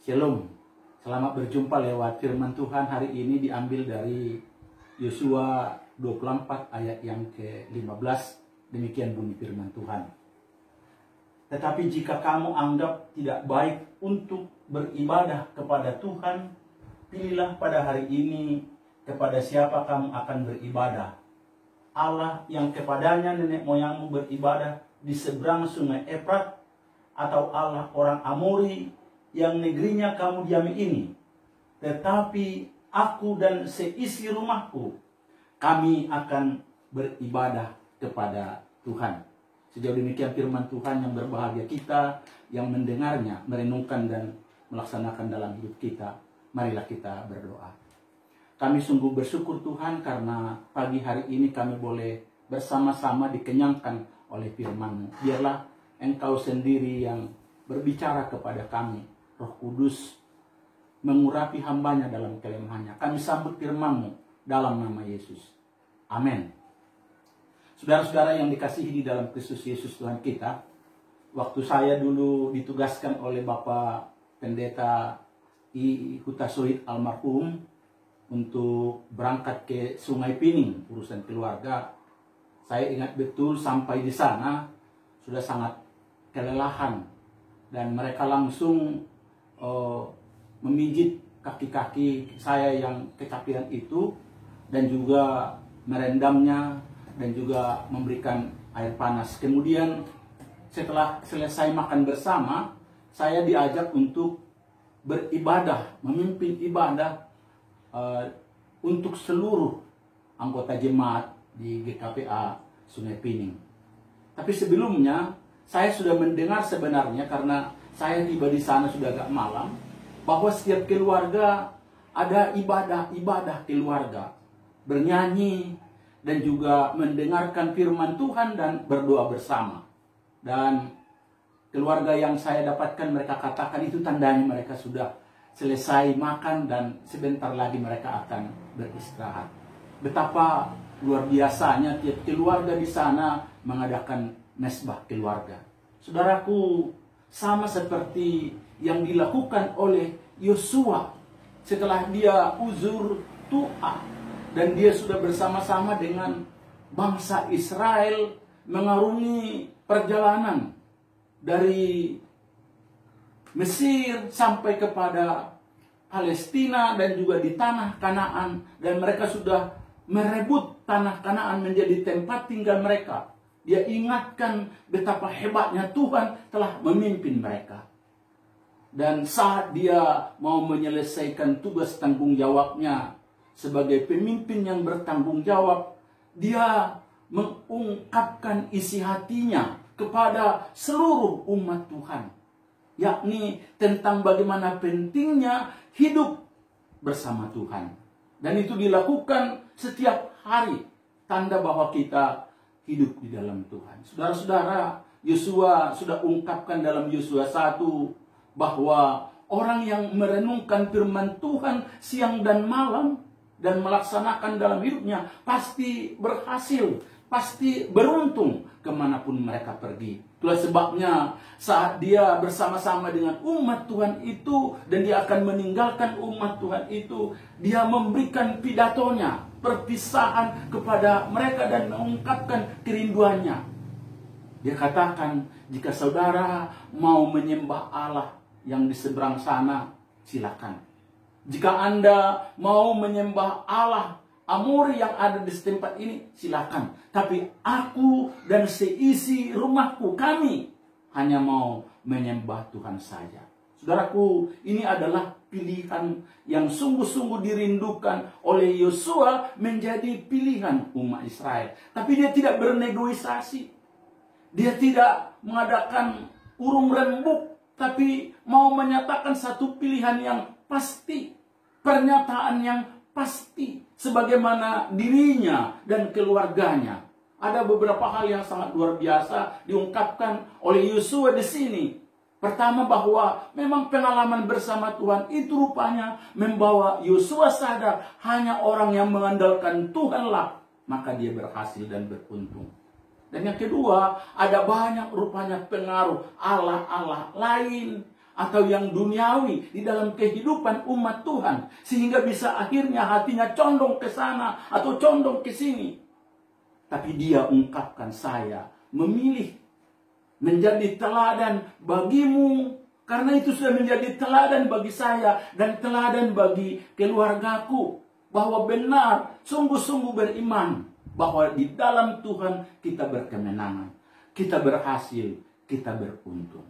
Shalom, selamat berjumpa lewat firman Tuhan. Hari ini diambil dari Yosua 24 ayat yang ke-15. Demikian bunyi firman Tuhan. Tetapi jika kamu anggap tidak baik untuk beribadah kepada Tuhan, pilihlah pada hari ini kepada siapa kamu akan beribadah. Allah yang kepadanya nenek moyangmu beribadah di seberang sungai Efrat, atau Allah orang Amori yang negerinya kamu diami ini. Tetapi aku dan seisi rumahku, kami akan beribadah kepada Tuhan. Sejauh demikian firman Tuhan yang berbahagia kita yang mendengarnya, merenungkan dan melaksanakan dalam hidup kita. Marilah kita berdoa. Kami sungguh bersyukur Tuhan karena pagi hari ini kami boleh bersama-sama dikenyangkan oleh firman-Mu. Biarlah Engkau sendiri yang berbicara kepada kami. Roh Kudus mengurapi hambanya dalam kelemahannya. Kami sambut firman-Mu dalam nama Yesus. Amin. Saudara-saudara yang dikasihi di dalam Kristus Yesus Tuhan kita, waktu saya dulu ditugaskan oleh Bapak Pendeta I. Hutasoid almarhum untuk berangkat ke Sungai Pining, urusan keluarga, saya ingat betul sampai di sana sudah sangat kelelahan dan mereka langsung memijit kaki-kaki saya yang kecapean itu dan juga merendamnya dan juga memberikan air panas. Kemudian setelah selesai makan bersama, saya diajak untuk beribadah, memimpin ibadah untuk seluruh anggota jemaat di GKPA Sungai Pining. Tapi sebelumnya saya sudah mendengar sebenarnya, karena saya tiba di sana sudah agak malam, bahwa setiap keluarga ada ibadah keluarga, bernyanyi dan juga mendengarkan firman Tuhan dan berdoa bersama. Dan keluarga yang saya dapatkan mereka katakan itu tandanya mereka sudah selesai makan dan sebentar lagi mereka akan beristirahat. Betapa luar biasanya tiap keluarga di sana mengadakan mesbah keluarga. Saudaraku, sama seperti yang dilakukan oleh Yosua setelah dia uzur Tu'a dan dia sudah bersama-sama dengan bangsa Israel mengarungi perjalanan dari Mesir sampai kepada Palestina dan juga di tanah Kanaan, dan mereka sudah merebut tanah Kanaan menjadi tempat tinggal mereka. Dia ingatkan betapa hebatnya Tuhan telah memimpin mereka. Dan saat dia mau menyelesaikan tugas tanggung jawabnya sebagai pemimpin yang bertanggung jawab, dia mengungkapkan isi hatinya kepada seluruh umat Tuhan, yakni tentang bagaimana pentingnya hidup bersama Tuhan. Dan itu dilakukan setiap hari, tanda bahwa kita hidup di dalam Tuhan. Saudara-saudara, Yosua sudah ungkapkan dalam Yosua 1 bahwa orang yang merenungkan firman Tuhan siang dan malam dan melaksanakan dalam hidupnya pasti berhasil, pasti beruntung kemanapun mereka pergi. Itulah sebabnya saat dia bersama-sama dengan umat Tuhan itu dan dia akan meninggalkan umat Tuhan itu, dia memberikan pidatonya, perpisahan kepada mereka dan mengungkapkan kerinduannya. Dia katakan, jika saudara mau menyembah Allah yang di seberang sana, silakan. Jika Anda mau menyembah Allah Amori yang ada di tempat ini, silakan. Tapi aku dan seisi rumahku, kami hanya mau menyembah Tuhan saja. Saudaraku, ini adalah pilihan yang sungguh-sungguh dirindukan oleh Yosua menjadi pilihan umat Israel. Tapi dia tidak bernegosiasi. Dia tidak mengadakan urung rembuk, tapi mau menyatakan satu pilihan yang pasti, pernyataan yang pasti, sebagaimana dirinya dan keluarganya. Ada beberapa hal yang sangat luar biasa diungkapkan oleh Yosua di sini. Pertama, bahwa memang pengalaman bersama Tuhan itu rupanya membawa Yosua sadar hanya orang yang mengandalkan Tuhanlah maka dia berhasil dan beruntung. Dan yang kedua, ada banyak rupanya pengaruh Allah-Allah lain, atau yang duniawi di dalam kehidupan umat Tuhan, sehingga bisa akhirnya hatinya condong ke sana atau condong ke sini. Tapi dia ungkapkan, saya memilih menjadi teladan bagimu, karena itu sudah menjadi teladan bagi saya dan teladan bagi keluargaku, bahwa benar sungguh-sungguh beriman bahwa di dalam Tuhan kita berkemenangan, kita berhasil, kita beruntung.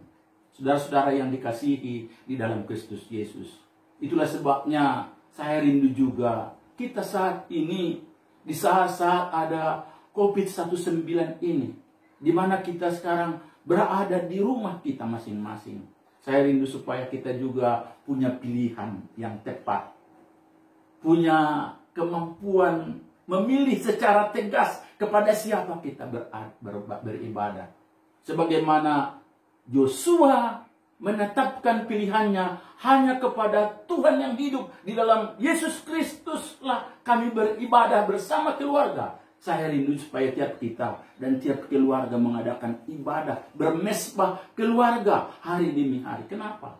Saudara-saudara yang dikasihi di dalam Kristus Yesus, itulah sebabnya saya rindu juga kita saat ini, di saat-saat ada COVID-19 ini, di mana kita sekarang berada di rumah kita masing-masing. Saya rindu supaya kita juga punya pilihan yang tepat, punya kemampuan memilih secara tegas kepada siapa kita beribadah. Sebagaimana Yosua menetapkan pilihannya hanya kepada Tuhan yang hidup, di dalam Yesus Kristuslah kami beribadah bersama keluarga. Saya rindu supaya tiap kita dan tiap keluarga mengadakan ibadah bermesbah keluarga hari demi hari. Kenapa?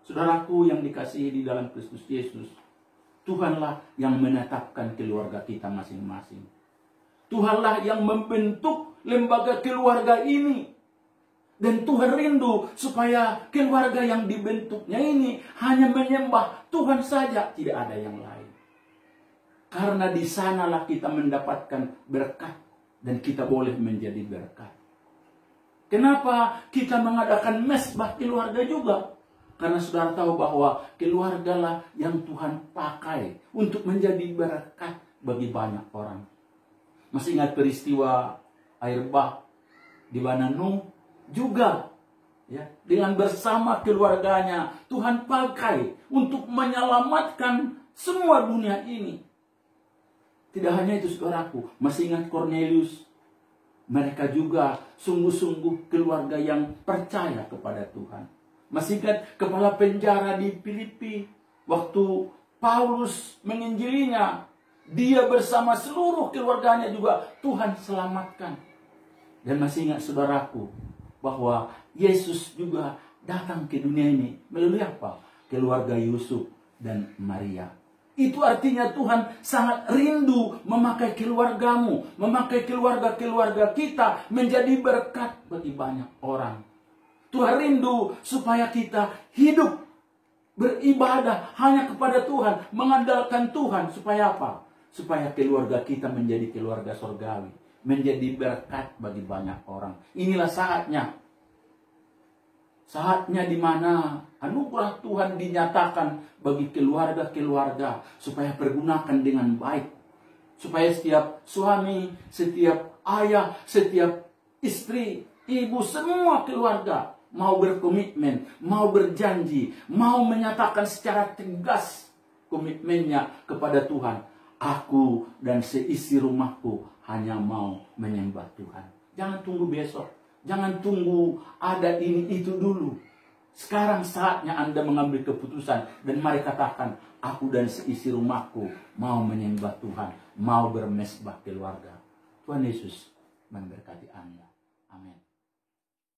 Saudaraku yang dikasihi di dalam Kristus Yesus, Tuhanlah yang menetapkan keluarga kita masing-masing. Tuhanlah yang membentuk lembaga keluarga ini. Dan Tuhan rindu supaya keluarga yang dibentuknya ini hanya menyembah Tuhan saja, tidak ada yang lain. Karena di sanalah kita mendapatkan berkat dan kita boleh menjadi berkat. Kenapa kita mengadakan mesbah keluarga juga? Karena saudara tahu bahwa keluargalah yang Tuhan pakai untuk menjadi berkat bagi banyak orang. Masih ingat peristiwa air bah di mana Nuh juga, ya, dengan bersama keluarganya Tuhan pakai untuk menyelamatkan semua dunia ini. Tidak hanya itu saudaraku, masih ingat Cornelius? Mereka juga sungguh-sungguh keluarga yang percaya kepada Tuhan. Masih ingat kepala penjara di Filipi, waktu Paulus menginjilinya, dia bersama seluruh keluarganya juga Tuhan selamatkan. Dan masih ingat saudaraku, bahwa Yesus juga datang ke dunia ini melalui apa? Keluarga Yusuf dan Maria. Itu artinya Tuhan sangat rindu memakai keluargamu, memakai keluarga-keluarga kita menjadi berkat bagi banyak orang. Tuhan rindu supaya kita hidup beribadah hanya kepada Tuhan, mengandalkan Tuhan. Supaya apa? Supaya keluarga kita menjadi keluarga surgawi, menjadi berkat bagi banyak orang. Inilah saatnya. Saatnya di mana anugerah Tuhan dinyatakan bagi keluarga-keluarga supaya pergunakan dengan baik. Supaya setiap suami, setiap ayah, setiap istri, ibu, semua keluarga mau berkomitmen, mau berjanji, mau menyatakan secara tegas komitmennya kepada Tuhan. Aku dan seisi rumahku hanya mau menyembah Tuhan. Jangan tunggu besok. Jangan tunggu ada ini itu dulu. Sekarang saatnya Anda mengambil keputusan dan mari katakan, aku dan seisi rumahku mau menyembah Tuhan, mau bermesbah keluarga. Tuhan Yesus memberkati Anda. Amin.